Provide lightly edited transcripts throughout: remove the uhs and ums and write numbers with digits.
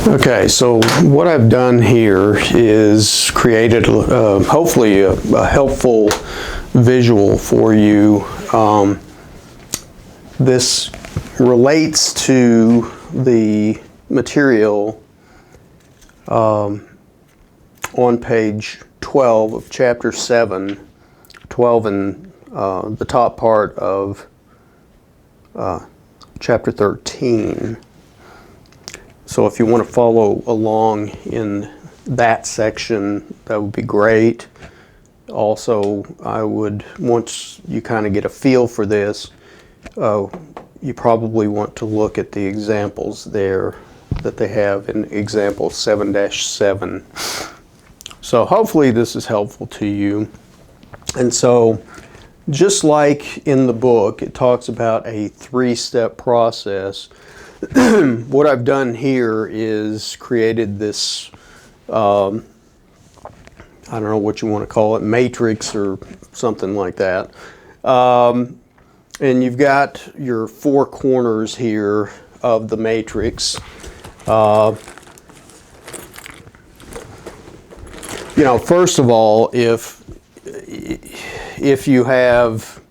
Okay, so what I've done here is created hopefully a helpful visual for you. This relates to the material on page 12 of chapter 7, 12 in the top part of chapter 13. So if you want to follow along in that section, that would be great. Also, I would, once you kind of get a feel for this, you probably want to look at the examples there that they have in example 7-7. So hopefully this is helpful to you. And so just like in the book, it talks about a 3-step process. What I've done here is created this, I don't know what you want to call it, matrix or something like that. And you've got your 4 corners here of the matrix. You know, first of all, if you have,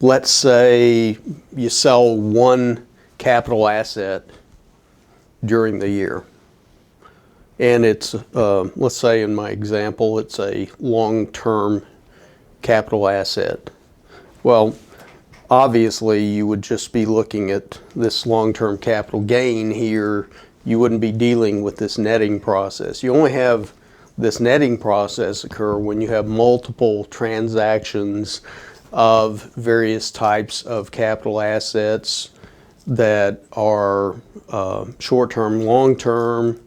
let's say you sell one capital asset during the year, and it's let's say in my example it's a long-term capital asset. Well, obviously you would just be looking at this long-term capital gain here. You wouldn't be dealing with this netting process. You only have this netting process occur when you have multiple transactions of various types of capital assets that are short-term, long-term.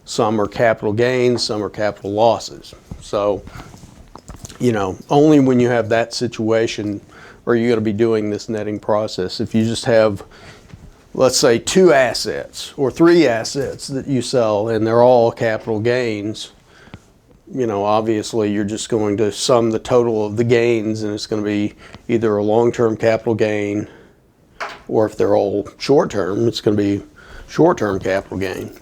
Some are capital gains, some are capital losses. So, you know, only when you have that situation are you going to be doing this netting process. If you just have, let's say, 2 assets or 3 assets that you sell and they're all capital gains, you know, obviously you're just going to sum the total of the gains, and it's going to be either a long-term capital gain, or if they're all short-term, it's going to be short-term capital gain.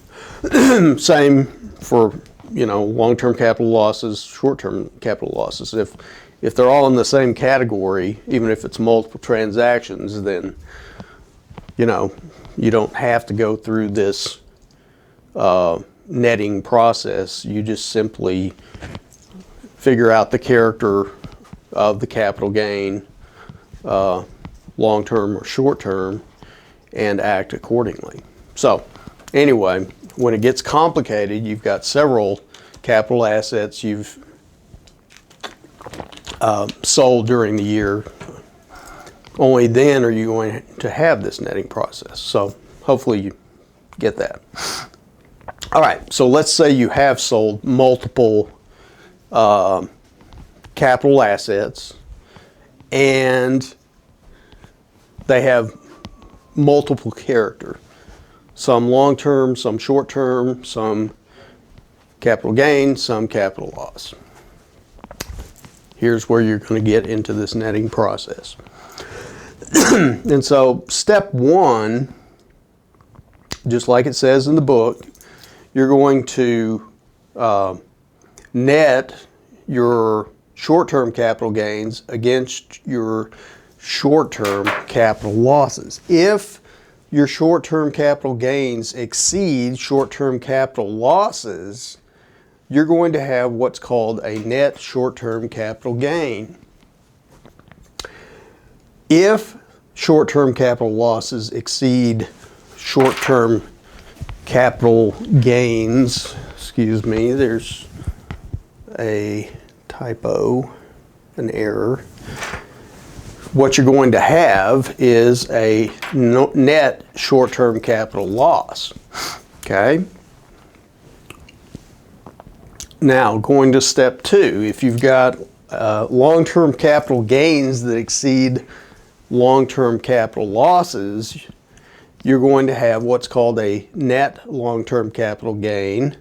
Same for, you know, long-term capital losses, short-term capital losses. If they're all in the same category, even if it's multiple transactions, then, you know, you don't have to go through this netting process. You just simply figure out the character of the capital gain, long-term or short-term, and act accordingly. So anyway, when it gets complicated, you've got several capital assets you've sold during the year. Only then are you going to have this netting process. So hopefully you get that. All right, so let's say you have sold multiple capital assets, and they have multiple character. Some long-term, some short-term, some capital gain, some capital loss. Here's where you're going to get into this netting process. And so step 1, just like it says in the book, you're going to net your short-term capital gains against your short-term capital losses. If your short-term capital gains exceed short-term capital losses, you're going to have what's called a net short-term capital gain. If short-term capital losses exceed short-term capital gains, excuse me, there's a typo, an error. What you're going to have is a net short-term capital loss. Okay? Now, going to step 2, if you've got long-term capital gains that exceed long-term capital losses, you're going to have what's called a net long-term capital gain.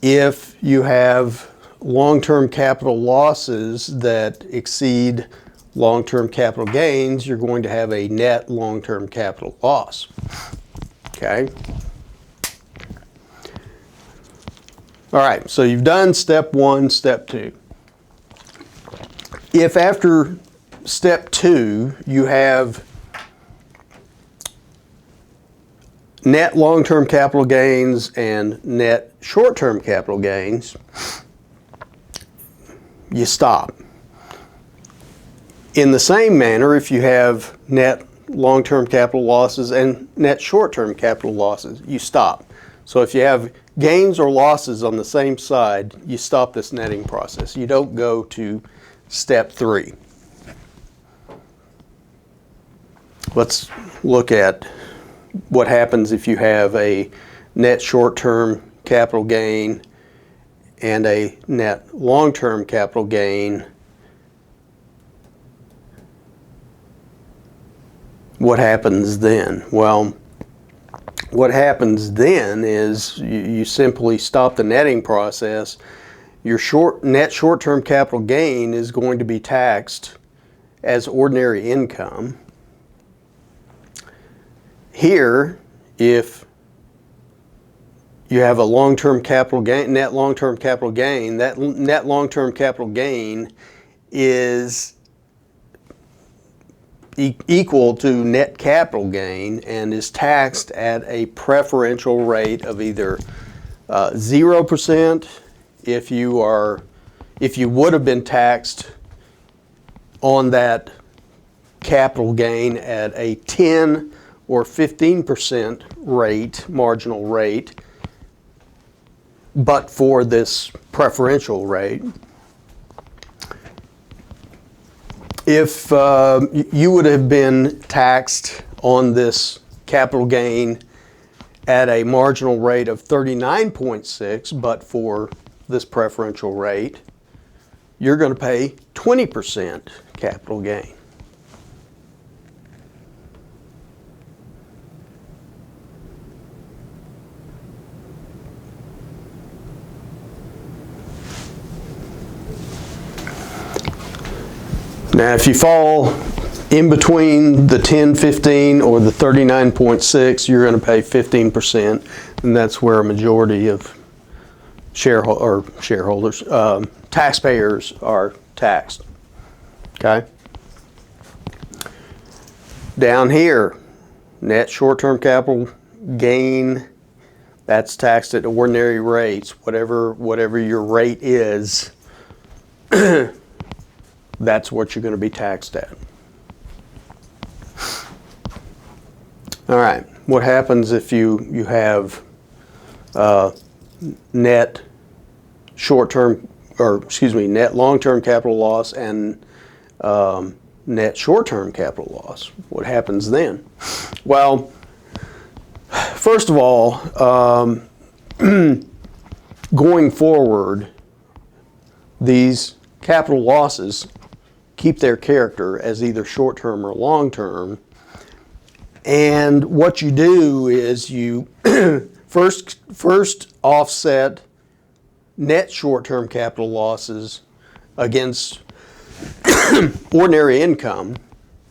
If you have long-term capital losses that exceed long-term capital gains, you're going to have a net long-term capital loss. Okay. All right, so you've done step 1, step 2. If after step 2 you have net long-term capital gains and net short-term capital gains, you stop. In the same manner, if you have net long-term capital losses and net short-term capital losses, you stop. So if you have gains or losses on the same side, you stop this netting process. You don't go to step 3. Let's look at what happens if you have a net short-term capital gain and a net long-term capital gain. What happens then? Well, what happens then is you simply stop the netting process. Your net short-term capital gain is going to be taxed as ordinary income. Here, if you have a long-term capital gain, net long-term capital gain, that net long-term capital gain is equal to net capital gain and is taxed at a preferential rate of either 0% if you would have been taxed on that capital gain at a 10 or 15% rate, marginal rate, but for this preferential rate. If you would have been taxed on this capital gain at a marginal rate of 39.6, but for this preferential rate, you're going to pay 20% capital gain. Now, if you fall in between the 10, 15 or the 39.6, you're going to pay 15%, and that's where a majority of shareholders, taxpayers are taxed. Okay? Down here, net short-term capital gain, that's taxed at ordinary rates, whatever your rate is. That's what you're going to be taxed at. All right, what happens if you have net short-term, net long-term capital loss and net short-term capital loss? What happens then? Well, first of all, going forward, these capital losses keep their character as either short-term or long-term. And what you do is you first offset net short-term capital losses against ordinary income.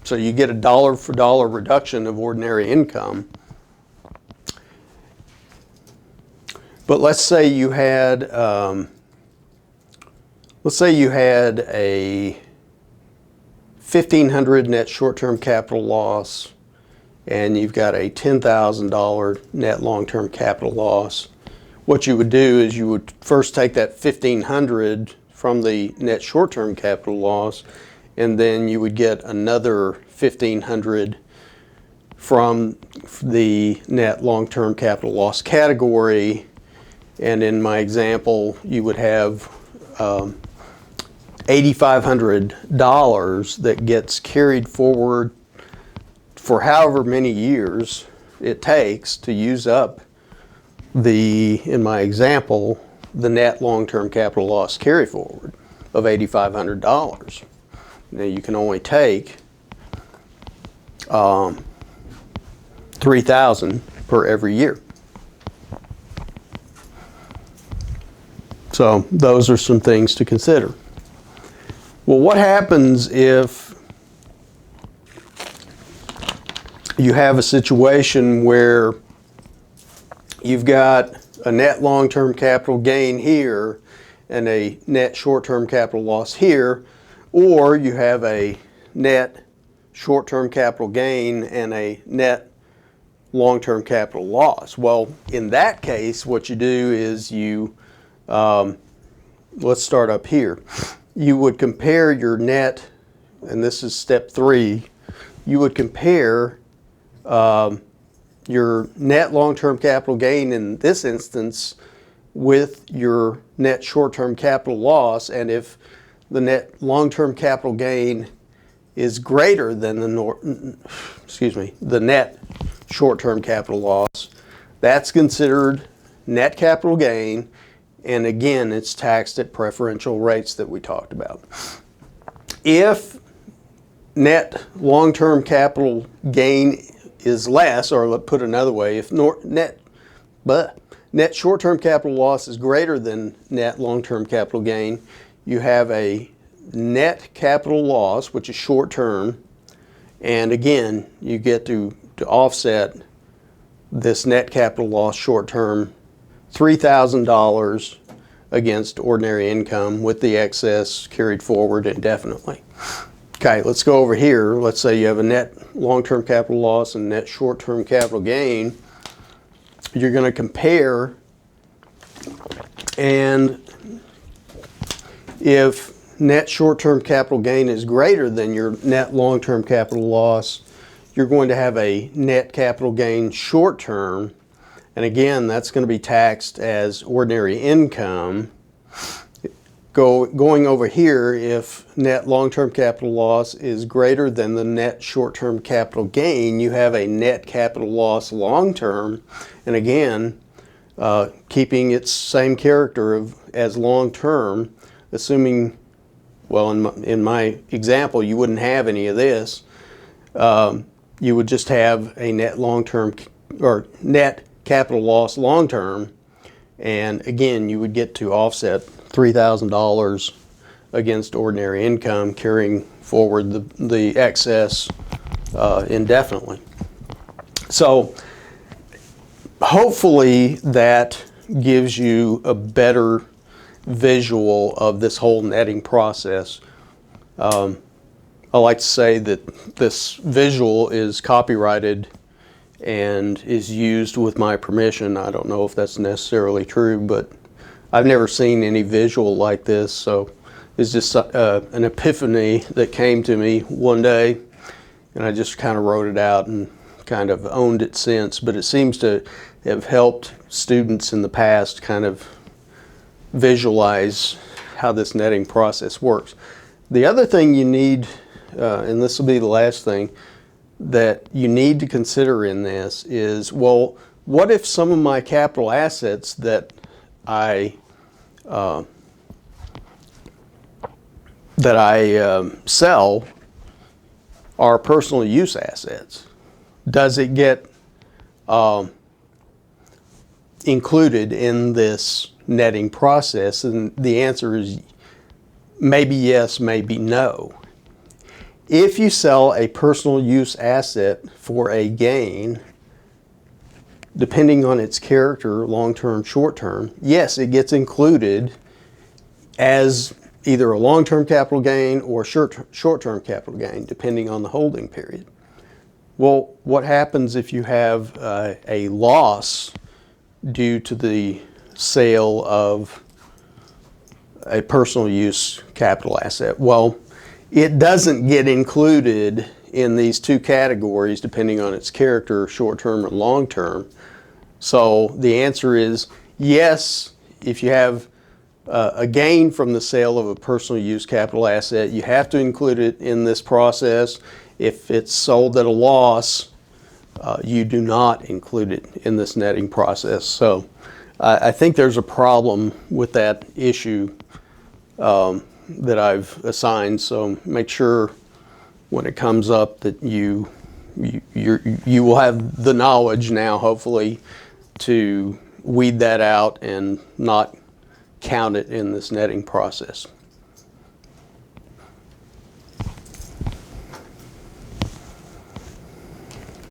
So you get a dollar for dollar reduction of ordinary income. But let's say you had a $1,500 net short-term capital loss, and you've got a $10,000 net long-term capital loss. What you would do is you would first take that $1,500 from the net short-term capital loss, and then you would get another $1,500 from the net long-term capital loss category. And in my example, you would have $8,500 that gets carried forward for however many years it takes to use up in my example, the net long-term capital loss carry forward of $8,500. Now you can only take $3,000 per every year. So those are some things to consider. Well, what happens if you have a situation where you've got a net long-term capital gain here and a net short-term capital loss here, or you have a net short-term capital gain and a net long-term capital loss. Well, in that case, what you do is let's start up here. You would compare your net, and this is step 3, you would compare your net long-term capital gain in this instance with your net short-term capital loss, and if the net long-term capital gain is greater than the net short-term capital loss, that's considered net capital gain, and again, it's taxed at preferential rates that we talked about. If net long-term capital gain is less, or let's put another way, if net short-term capital loss is greater than net long-term capital gain, you have a net capital loss, which is short-term, and again, you get to offset this net capital loss short-term $3,000 against ordinary income with the excess carried forward indefinitely. Okay, let's go over here. Let's say you have a net long-term capital loss and net short-term capital gain. You're going to compare, and if net short-term capital gain is greater than your net long-term capital loss, you're going to have a net capital gain short-term, and again, that's going to be taxed as ordinary income. Going over here, if net long-term capital loss is greater than the net short-term capital gain, you have a net capital loss long-term, and again, keeping its same character as long-term, assuming, well, in my example, you wouldn't have any of this. You would just have a net long-term or net capital loss long-term, and again, you would get to offset $3,000 against ordinary income, carrying forward the excess indefinitely. So hopefully that gives you a better visual of this whole netting process. I like to say that this visual is copyrighted and is used with my permission. I don't know if that's necessarily true, but I've never seen any visual like this, so it's just an epiphany that came to me one day, and I just kind of wrote it out and kind of owned it since. But it seems to have helped students in the past kind of visualize how this netting process works. The other thing you need, and this will be the last thing, that you need to consider in this is, well, what if some of my capital assets that I sell are personal use assets? Does it get included in this netting process? And the answer is maybe yes, maybe no. If you sell a personal use asset for a gain, depending on its character, long-term, short-term, yes, it gets included as either a long-term capital gain or short-term capital gain, depending on the holding period. Well, what happens if you have a loss due to the sale of a personal use capital asset? Well, it doesn't get included in these two categories depending on its character, short-term or long-term. So the answer is yes, if you have a gain from the sale of a personal use capital asset, you have to include it in this process. If it's sold at a loss, you do not include it in this netting process. So I think there's a problem with that issue that I've assigned, so make sure when it comes up that you will have the knowledge now, hopefully, to weed that out and not count it in this netting process.